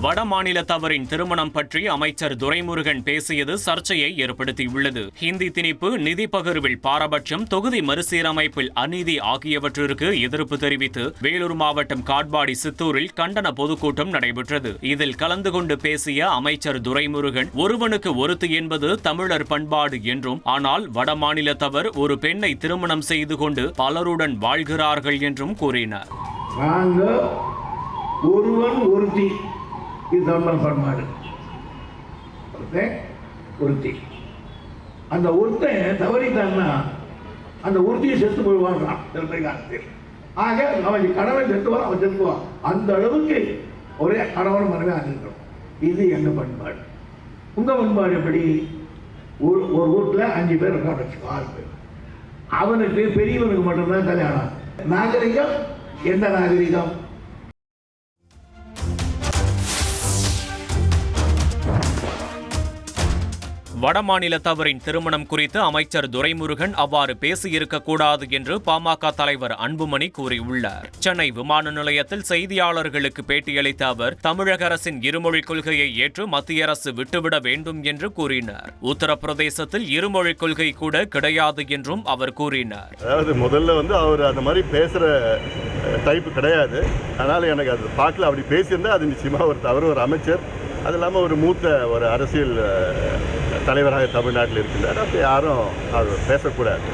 வட மாநிலத்தவரின் திருமணம் பற்றி அமைச்சர் துரைமுருகன் பேசியது சர்ச்சையை ஏற்படுத்தியுள்ளது. ஹிந்தி திணிப்பு, நிதி பகிர்வில் பாரபட்சம், தொகுதி மறுசீரமைப்பில் அநீதி ஆகியவற்றிற்கு எதிர்ப்பு தெரிவித்து வேலூர் மாவட்டம் காட்பாடி சித்தூரில் கண்டன பொதுக்கூட்டம் நடைபெற்றது. இதில் கலந்து கொண்டு பேசிய அமைச்சர் துரைமுருகன், ஒருவனுக்கு ஒருத்தி என்பது தமிழர் பண்பாடு என்றும், ஆனால் வட மாநிலத்தவர் ஒரு பெண்ணை திருமணம் செய்து கொண்டு பலருடன் வாழ்கிறார்கள் என்றும் கூறினார். ஒருவன் ஒருத்தி, இது தமிழ் பண்பாடு. ஒருத்தி, அந்த ஒருத்தன் தவறித்தான்னா அந்த ஒருத்தியை செத்து போய்வான் திருப்பி காலத்தில். ஆக அவன் கணவன் செத்துவான், அவன் செத்துவான். அந்த அளவுக்கு ஒரே கணவன் மனைவி ஆகின்றோம். இது எங்க பண்பாடு. உங்க பண்பாடு எப்படி? ஒரு வீட்டில் 5 பேர் இருக்கான்னு வச்சுக்கோ, 6 பேர். அவனுக்கு பெரியவனுக்கு மட்டும்தான் கல்யாணம். நாகரிகம் எந்த நாகரிகம்? வடமாநிலத்தவரின் திருமணம் குறித்து அமைச்சர் துரைமுருகன் அவ்வாறு பேசியிருக்கக்கூடாது என்று பாமக தலைவர் அன்புமணி கூறியுள்ளார். சென்னை விமான நிலையத்தில் செய்தியாளர்களுக்கு பேட்டியளித்த அவர், தமிழக அரசின் இருமொழிக் கொள்கையை ஏற்று மத்திய அரசு விட்டுவிட வேண்டும் என்று கூறினார். உத்தரப்பிரதேசத்தில் இருமொழிக் கொள்கை கூட கிடையாது என்றும் அவர் கூறினார். அதாவது முதல்ல அவர் அந்த மாதிரி பேசுற டைப் கிடையாது. அதனால எனக்கு அது பார்க்கல. அப்படி பேசியிருந்தா அது நிச்சயமா ஒரு தவறு. ஒரு அமைச்சர், அது இல்லாமல் ஒரு மூத்த ஒரு அரசியல் தலைவராக தமிழ்நாட்டில் இருக்கின்றார். அப்படி யாரும் அவர் பேசக்கூடாது.